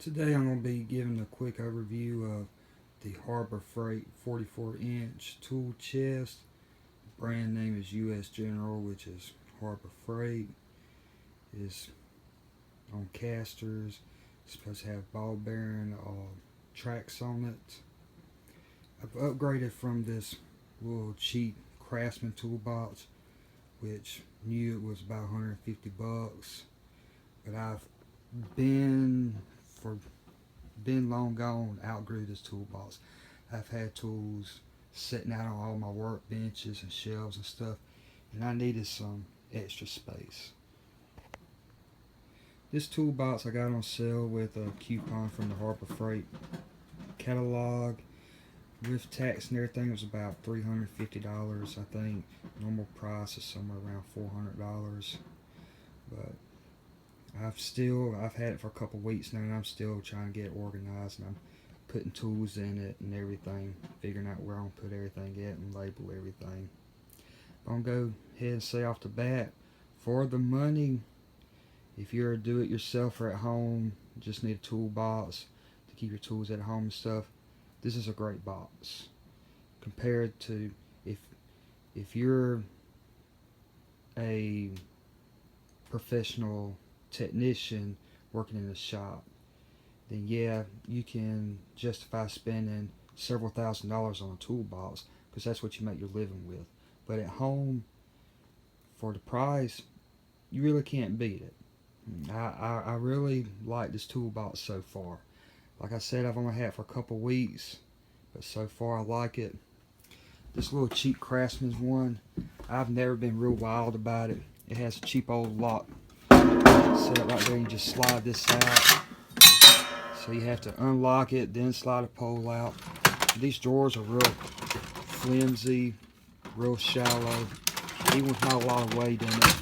Today I'm going to be giving a quick overview of the Harbor Freight 44-inch tool chest. The brand name is US General, which is Harbor Freight. It's on casters. It's supposed to have ball bearing tracks on it. I've upgraded from this little cheap Craftsman toolbox, which knew it was about 150 bucks, but I've been long gone outgrew this toolbox. I've had tools sitting out on all my work benches and shelves and stuff, and I needed some extra space. This toolbox I got on sale with a coupon from the Harbor Freight catalog. With tax and everything, it was about $350. I think normal price is somewhere around $400. But I've had it for a couple weeks now, and I'm still trying to get organized, and I'm putting tools in it and everything, figuring out where I'm gonna put everything at and label everything. I'm gonna go ahead and say off the bat, for the money, if you're a do-it-yourselfer at home, just need a toolbox to keep your tools at home and stuff, this is a great box. Compared to if you're a professional technician working in a shop, then yeah, you can justify spending several $1000s on a toolbox because that's what you make your living with. But at home, for the price, you really can't beat it. I really like this toolbox so far. Like I said, I've only had it for a couple weeks, but so far I like it. This little cheap Craftsman's one, I've never been real wild about it. It has a cheap old lock set up right there. You just slide this out. So you have to unlock it, then slide a pole out. These drawers are real flimsy, real shallow, even with not a lot of weight in it.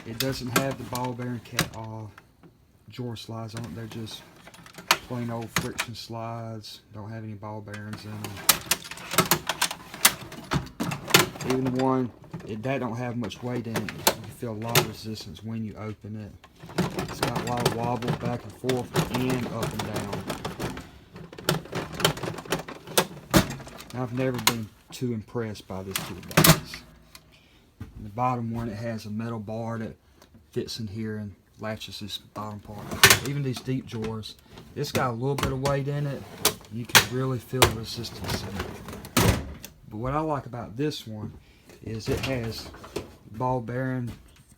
It doesn't have the ball bearing drawer slides on it. They're just plain old friction slides. Don't have any ball bearings in them. Even the one that don't have much weight in it, you feel a lot of resistance when you open it. It's got a lot of wobble back and forth and up and down. I've never been too impressed by this toolbox. The bottom one, it has a metal bar that fits in here and latches this bottom part. Even these deep drawers, it's got a little bit of weight in it. You can really feel the resistance in it. But what I like about this one is it has ball bearing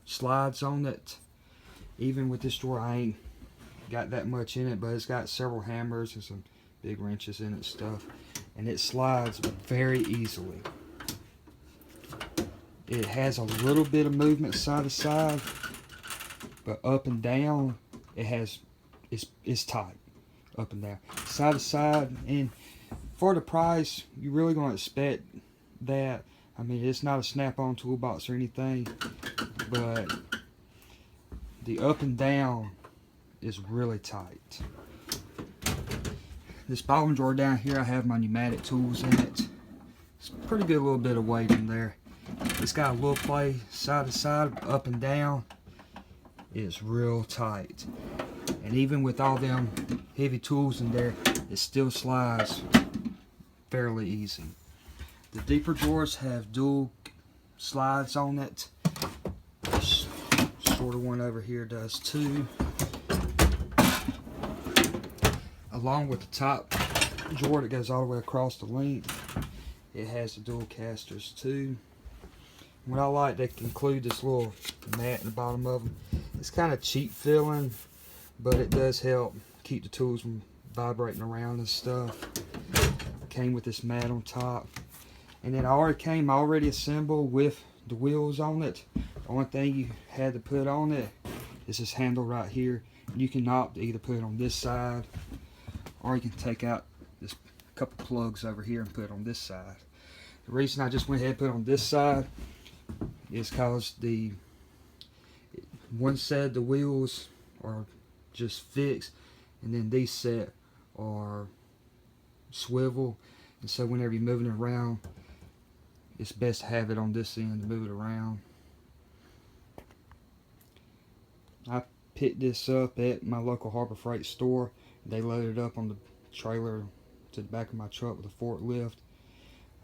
slides on it. Even with this drawer, I ain't got that much in it, but it's got several hammers and some big wrenches in it and stuff. And it slides very easily. It has a little bit of movement side to side, but up and down, it's tight. Up and down, side to side, and for the price, you're really going to expect that. I mean, it's not a snap-on toolbox or anything, but the up and down is really tight. This bottom drawer down here, I have my pneumatic tools in it. It's a pretty good little bit of weight in there. It's got a little play side to side, up and down. It's real tight. And even with all them heavy tools in there, it still slides fairly easy. The deeper drawers have dual slides on it. This shorter one over here does too. Along with the top drawer that goes all the way across the length, it has the dual casters too. What I like, they include this little mat in the bottom of them. It's kind of cheap feeling, but it does help keep the tools from vibrating around and stuff. Came with this mat on top, and it came already assembled with the wheels on it. The only thing you had to put on it is this handle right here. You can opt to either put it on this side, or you can take out this couple plugs over here and put it on this side. The reason I just went ahead and put it on this side is because one set of the wheels are just fixed, and then these set are swivel, and so whenever you're moving it around, it's best to have it on this end to move it around. I picked this up at my local Harbor Freight store. They loaded it up on the trailer to the back of my truck with a forklift.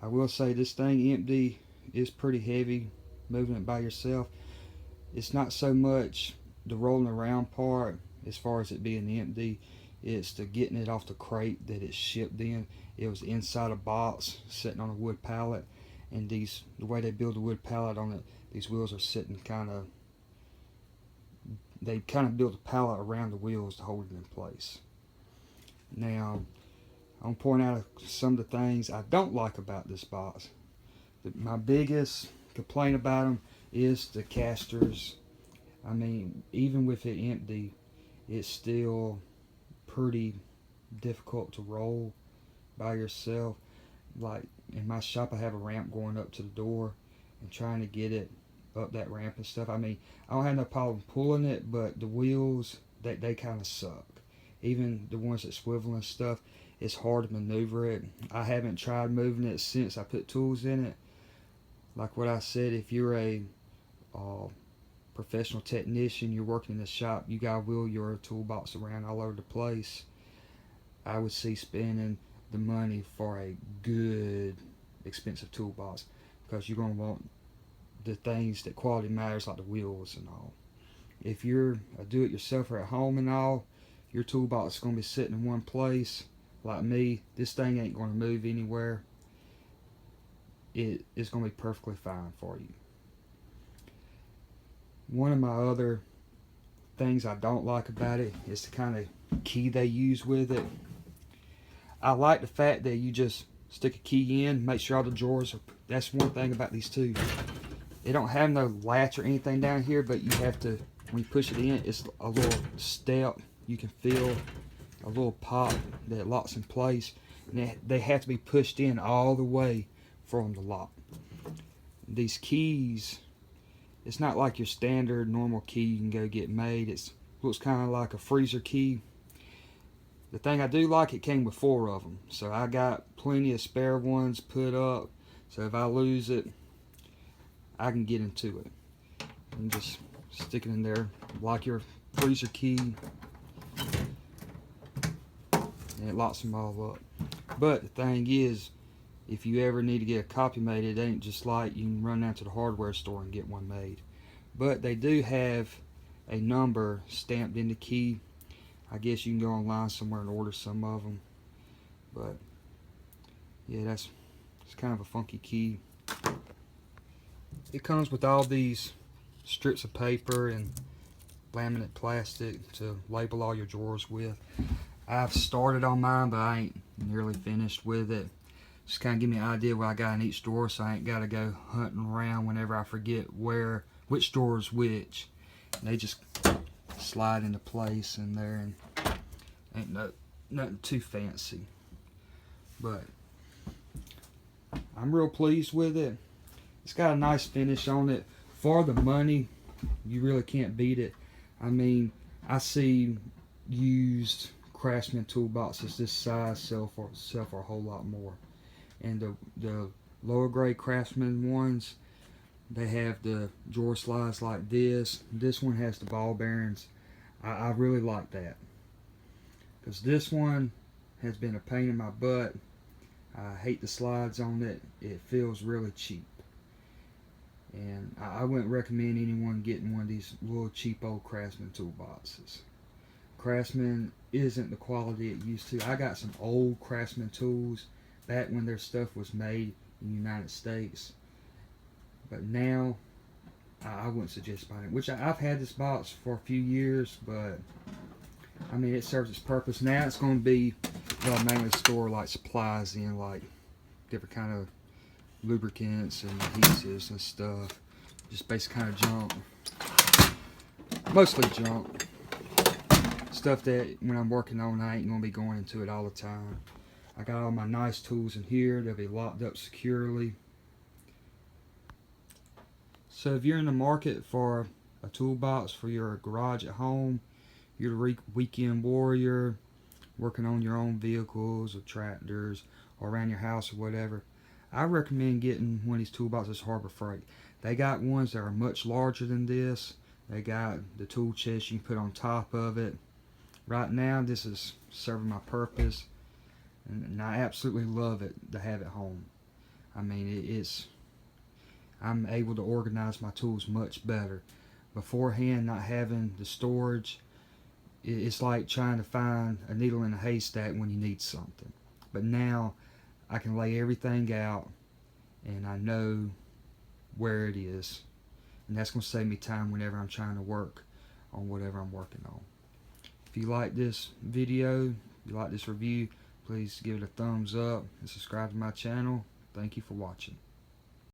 I will say this thing empty is pretty heavy, moving it by yourself. It's not so much the rolling around part as far as it being empty. It's the getting it off the crate that it's shipped in. It was inside a box sitting on a wood pallet, and the way they build a wood pallet on it, these wheels are sitting they kind of built a pallet around the wheels to hold it in place. Now, I'm pointing out some of the things I don't like about this box. My biggest complaint about them is the casters. I mean, even with it empty, it's still pretty difficult to roll by yourself. Like in my shop, I have a ramp going up to the door, and trying to get it up that ramp and stuff. I mean, I don't have no problem pulling it, but the wheels, they kind of suck. Even the ones that swivel and stuff, it's hard to maneuver it. I haven't tried moving it since I put tools in it. Like what I said, if you're a professional technician, you're working in the shop, you gotta wheel your toolbox around all over the place. I would see spending the money for a good, expensive toolbox, because you're gonna want the things that quality matters, like the wheels and all. If you're a do-it-yourselfer at home and all, your toolbox is gonna be sitting in one place. Like me, this thing ain't gonna move anywhere. It is gonna be perfectly fine for you. One of my other things I don't like about it is the kind of key they use with it. I like the fact that you just stick a key in, make sure all the drawers are. That's one thing about these two. They don't have no latch or anything down here, but you have to, when you push it in, it's a little step. You can feel a little pop that locks in place, and they have to be pushed in all the way for them to lock. These keys, it's not like your standard normal key you can go get made. It looks kind of like a freezer key. The thing I do like, it came with 4 of them, so I got plenty of spare ones put up, so if I lose it, I can get into it. And just stick it in there like your freezer key, and it locks them all up. But the thing is, if you ever need to get a copy made, it ain't just like you can run down to the hardware store and get one made. But they do have a number stamped in the key. I guess you can go online somewhere and order some of them. But yeah, it's kind of a funky key. It comes with all these strips of paper and laminate plastic to label all your drawers with. I've started on mine, but I ain't nearly finished with it. Just kind of give me an idea what I got in each drawer, so I ain't got to go hunting around whenever I forget which drawer is which. And they just slide into place in there, and ain't nothing too fancy. But I'm real pleased with it. It's got a nice finish on it. For the money, you really can't beat it. I mean, I see used Craftsman toolboxes this size sell for a whole lot more. And the lower grade Craftsman ones, they have the drawer slides like this. This one has the ball bearings. I really like that, because this one has been a pain in my butt. I hate the slides on it. It feels really cheap, and I wouldn't recommend anyone getting one of these little cheap old Craftsman toolboxes. Craftsman isn't the quality it used to. I got some old Craftsman tools back when their stuff was made in the United States, but now I wouldn't suggest buying it. Which I've had this box for a few years, but I mean, it serves its purpose. Now it's going to be, well, mainly store like supplies in, like different kind of lubricants and adhesives and stuff. Just basic kind of junk. Mostly junk. Stuff that when I'm working on, I ain't going to be going into it all the time. I got all my nice tools in here. They'll be locked up securely. So if you're in the market for a toolbox for your garage at home, you're a weekend warrior, working on your own vehicles or tractors or around your house or whatever, I recommend getting one of these toolboxes Harbor Freight. They got ones that are much larger than this. They got the tool chest you can put on top of it. Right now, this is serving my purpose, and I absolutely love it to have it home. I mean, I'm able to organize my tools much better. Beforehand, not having the storage, it's like trying to find a needle in a haystack when you need something. But now I can lay everything out and I know where it is. And that's going to save me time whenever I'm trying to work on whatever I'm working on. If you like this video, if you like this review, please give it a thumbs up and subscribe to my channel. Thank you for watching.